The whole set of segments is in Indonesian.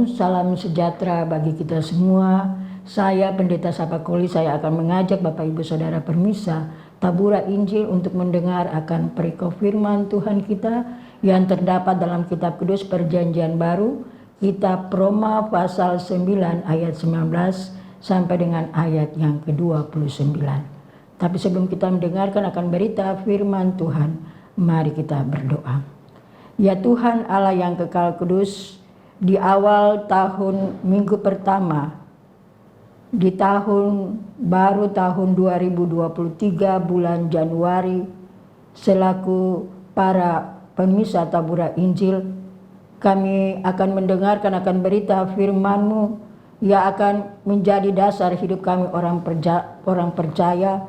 Shalom, salam sejahtera bagi kita semua. Saya Pendeta Sapakoli, saya akan mengajak Bapak Ibu Saudara Permisa Tabura Injil untuk mendengar akan perikop firman Tuhan kita yang terdapat dalam kitab Kudus Perjanjian Baru, kitab Roma pasal 9 ayat 19 sampai dengan ayat yang ke-29. Tapi sebelum kita mendengarkan akan berita firman Tuhan, mari kita berdoa. Ya Tuhan Allah yang kekal kudus, di awal tahun minggu pertama di tahun baru tahun 2023 bulan Januari, selaku para pemirsa Tabura Injil, kami akan mendengarkan akan berita firman-Mu yang akan menjadi dasar hidup kami orang percaya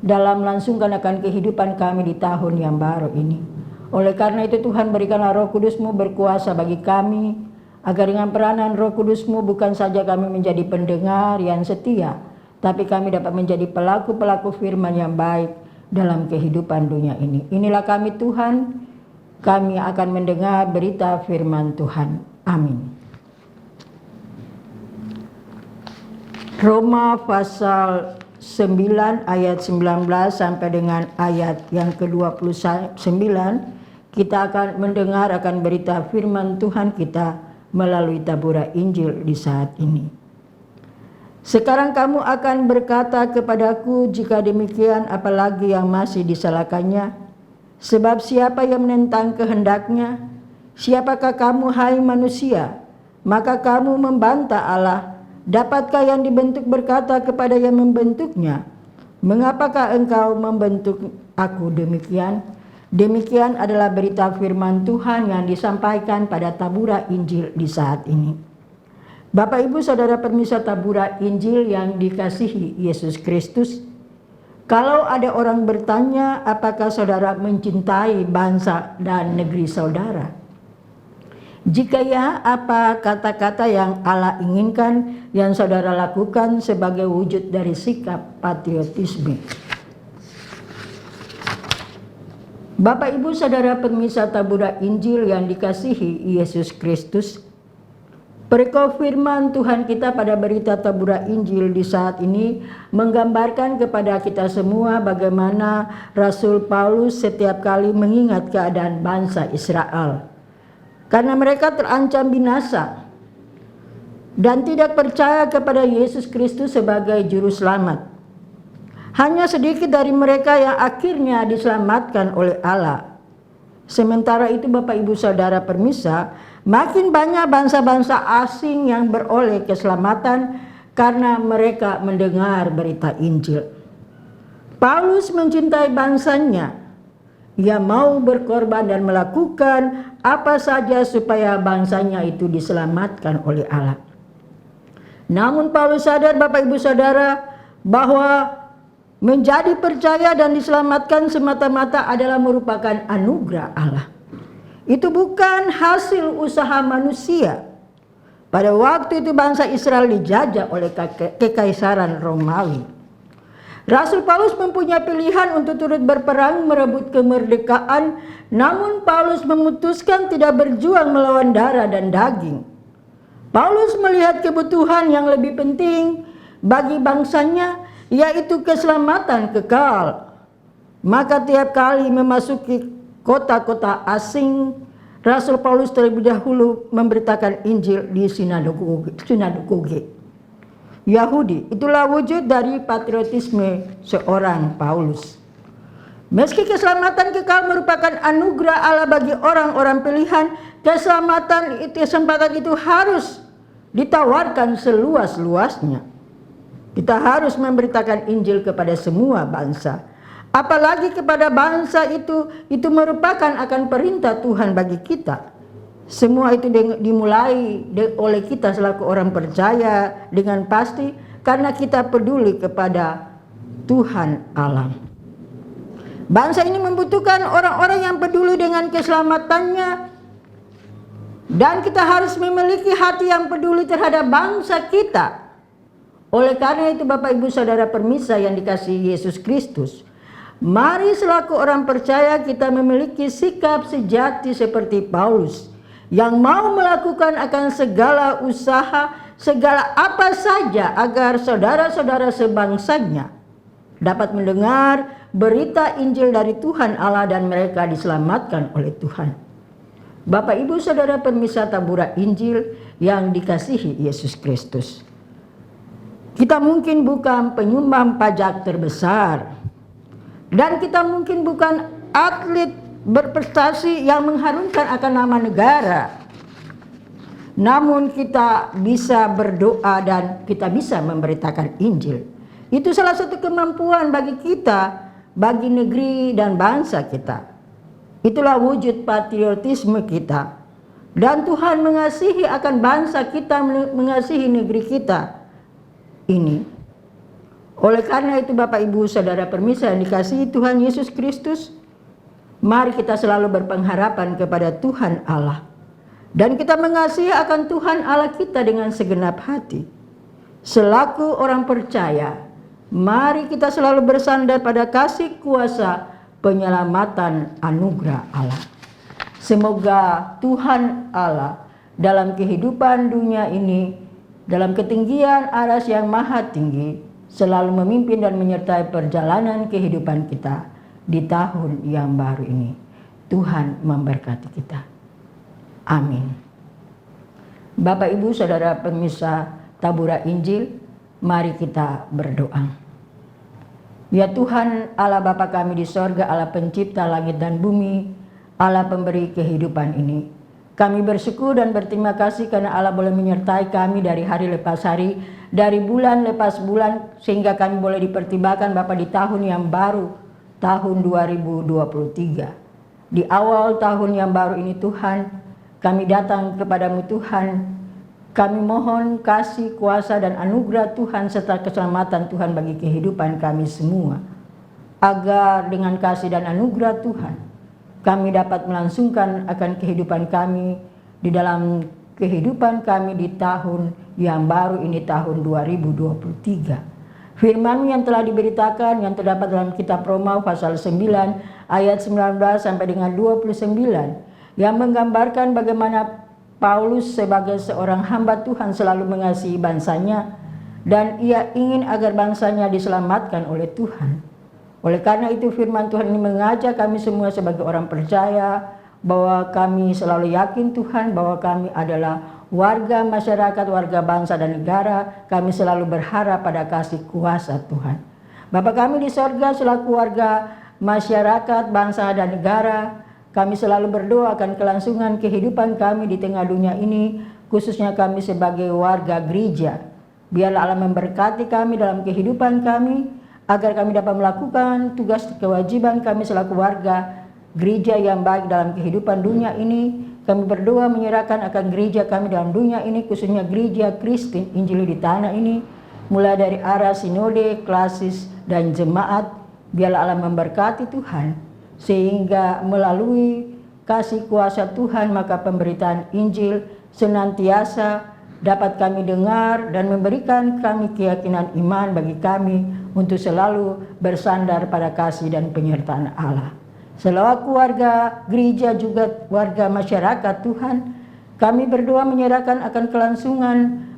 dalam melangsungkan akan kehidupan kami di tahun yang baru ini. Oleh karena itu Tuhan, berikanlah Roh Kudus-Mu berkuasa bagi kami, agar dengan peranan Roh Kudus-Mu bukan saja kami menjadi pendengar yang setia, tapi kami dapat menjadi pelaku-pelaku firman yang baik dalam kehidupan dunia ini. Inilah kami Tuhan, kami akan mendengar berita firman Tuhan. Amin. Roma pasal 9 ayat 19 sampai dengan ayat yang ke-29, kita akan mendengar akan berita firman Tuhan kita melalui Tabura Injil di saat ini. Sekarang kamu akan berkata kepadaku, jika demikian apalagi yang masih disalahkannya? Sebab siapa yang menentang kehendaknya? Siapakah kamu, hai manusia? Maka kamu membantah Allah. Dapatkah yang dibentuk berkata kepada yang membentuknya, mengapakah engkau membentuk aku demikian? Demikian adalah berita firman Tuhan yang disampaikan pada Tabura Injil di saat ini. Bapak Ibu Saudara Permisa Tabura Injil yang dikasihi Yesus Kristus, kalau ada orang bertanya apakah saudara mencintai bangsa dan negeri saudara? Jika ya, apa kata-kata yang Allah inginkan yang saudara lakukan sebagai wujud dari sikap patriotisme? Bapak Ibu Saudara Permisa Tabura Injil yang dikasihi Yesus Kristus, perikop firman Tuhan kita pada berita Tabura Injil di saat ini menggambarkan kepada kita semua bagaimana Rasul Paulus setiap kali mengingat keadaan bangsa Israel, karena mereka terancam binasa dan tidak percaya kepada Yesus Kristus sebagai juru selamat. Hanya sedikit dari mereka yang akhirnya diselamatkan oleh Allah. Sementara itu Bapak Ibu Saudara Permisa, makin banyak bangsa-bangsa asing yang beroleh keselamatan karena mereka mendengar berita Injil. Paulus mencintai bangsanya. Ia mau berkorban dan melakukan apa saja supaya bangsanya itu diselamatkan oleh Allah. Namun Paulus sadar Bapak Ibu Saudara bahwa menjadi percaya dan diselamatkan semata-mata adalah merupakan anugerah Allah. Itu bukan hasil usaha manusia. Pada waktu itu bangsa Israel dijajah oleh kekaisaran Romawi. Rasul Paulus mempunyai pilihan untuk turut berperang merebut kemerdekaan, namun Paulus memutuskan tidak berjuang melawan darah dan daging. Paulus melihat kebutuhan yang lebih penting bagi bangsanya, yaitu keselamatan kekal. Maka tiap kali memasuki kota-kota asing, Rasul Paulus terlebih dahulu memberitakan Injil di sinagoge Yahudi. Itulah wujud dari patriotisme seorang Paulus. Meski keselamatan kekal merupakan anugerah Allah bagi orang-orang pilihan, kesempatan itu harus ditawarkan seluas-luasnya. Kita harus memberitakan Injil kepada semua bangsa. Apalagi kepada bangsa itu merupakan akan perintah Tuhan bagi kita. Semua itu dimulai oleh kita selaku orang percaya dengan pasti karena kita peduli kepada Tuhan Allah. Bangsa ini membutuhkan orang-orang yang peduli dengan keselamatannya, dan kita harus memiliki hati yang peduli terhadap bangsa kita. Oleh karena itu Bapak Ibu Saudara Permisa yang dikasihi Yesus Kristus, mari selaku orang percaya kita memiliki sikap sejati seperti Paulus, yang mau melakukan akan segala usaha, segala apa saja agar saudara-saudara sebangsanya dapat mendengar berita Injil dari Tuhan Allah dan mereka diselamatkan oleh Tuhan. Bapak Ibu Saudara pemirsa tabura Injil yang dikasihi Yesus Kristus. Kita mungkin bukan penyumbang pajak terbesar, dan kita mungkin bukan atlet berprestasi yang mengharumkan akan nama negara. Namun kita bisa berdoa dan kita bisa memberitakan Injil. Itu salah satu kemampuan bagi kita, bagi negeri dan bangsa kita. Itulah wujud patriotisme kita. Dan Tuhan mengasihi akan bangsa kita, mengasihi negeri kita ini. Oleh karena itu Bapak Ibu Saudara permisa yang dikasihi Tuhan Yesus Kristus, mari kita selalu berpengharapan kepada Tuhan Allah. Dan kita mengasihi akan Tuhan Allah kita dengan segenap hati. Selaku orang percaya, mari kita selalu bersandar pada kasih kuasa penyelamatan anugerah Allah. Semoga Tuhan Allah dalam kehidupan dunia ini, dalam ketinggian aras yang maha tinggi, selalu memimpin dan menyertai perjalanan kehidupan kita di tahun yang baru ini. Tuhan memberkati kita. Amin. Bapak Ibu Saudara pemirsa tabura Injil, mari kita berdoa. Ya Tuhan Allah Bapa kami di sorga, Allah pencipta langit dan bumi, Allah pemberi kehidupan ini. Kami bersyukur dan berterima kasih karena Allah boleh menyertai kami dari hari lepas hari, dari bulan lepas bulan, sehingga kami boleh dipertimbangkan Bapa di tahun yang baru, tahun 2023. Di awal tahun yang baru ini Tuhan, kami datang kepadamu Tuhan. Kami mohon kasih, kuasa dan anugerah Tuhan serta keselamatan Tuhan bagi kehidupan kami semua. Agar dengan kasih dan anugerah Tuhan, kami dapat melangsungkan akan kehidupan kami di dalam kehidupan kami di tahun yang baru ini, tahun 2023. Firman yang telah diberitakan yang terdapat dalam kitab Roma pasal 9 ayat 19 sampai dengan 29 yang menggambarkan bagaimana Paulus sebagai seorang hamba Tuhan selalu mengasihi bangsanya dan ia ingin agar bangsanya diselamatkan oleh Tuhan. Oleh karena itu firman Tuhan ini mengajak kami semua sebagai orang percaya bahwa kami selalu yakin Tuhan bahwa kami adalah warga masyarakat, warga bangsa dan negara. Kami selalu berharap pada kasih kuasa Tuhan. Bapa kami di sorga, selaku warga masyarakat, bangsa dan negara, kami selalu berdoa akan kelangsungan kehidupan kami di tengah dunia ini, khususnya kami sebagai warga gereja. Biarlah Allah memberkati kami dalam kehidupan kami, agar kami dapat melakukan tugas kewajiban kami selaku warga gereja yang baik dalam kehidupan dunia ini. Kami berdoa menyerahkan akan gereja kami dalam dunia ini, khususnya gereja Kristen Injili di tanah ini, mulai dari arah sinode, klasis, dan jemaat. Biarlah Allah memberkati Tuhan, sehingga melalui kasih kuasa Tuhan maka pemberitaan Injil senantiasa dapat kami dengar dan memberikan kami keyakinan iman bagi kami untuk selalu bersandar pada kasih dan penyertaan Allah. Selaku warga gereja juga warga masyarakat Tuhan, kami berdoa menyerahkan akan kelangsungan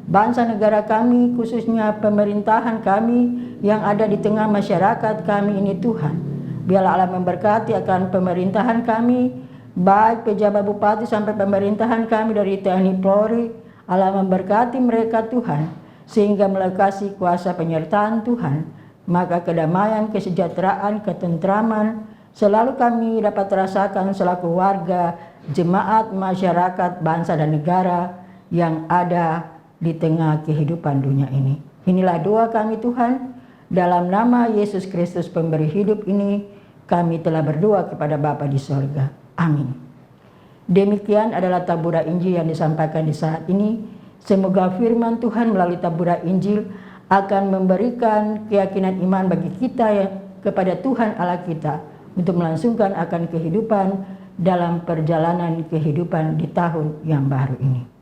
bangsa negara kami, khususnya pemerintahan kami yang ada di tengah masyarakat kami ini Tuhan. Biarlah Allah memberkati akan pemerintahan kami, baik pejabat bupati sampai pemerintahan kami dari TNI Polri. Allah memberkati mereka Tuhan, sehingga melalui kuasa penyertaan Tuhan, maka kedamaian, kesejahteraan, ketentraman selalu kami dapat rasakan selaku warga, jemaat, masyarakat, bangsa dan negara yang ada di tengah kehidupan dunia ini. Inilah doa kami Tuhan, dalam nama Yesus Kristus pemberi hidup ini, kami telah berdoa kepada Bapa di sorga. Amin. Demikian adalah tabura Injil yang disampaikan di saat ini. Semoga firman Tuhan melalui tabura Injil akan memberikan keyakinan iman bagi kita ya, kepada Tuhan Allah kita untuk melangsungkan akan kehidupan dalam perjalanan kehidupan di tahun yang baru ini.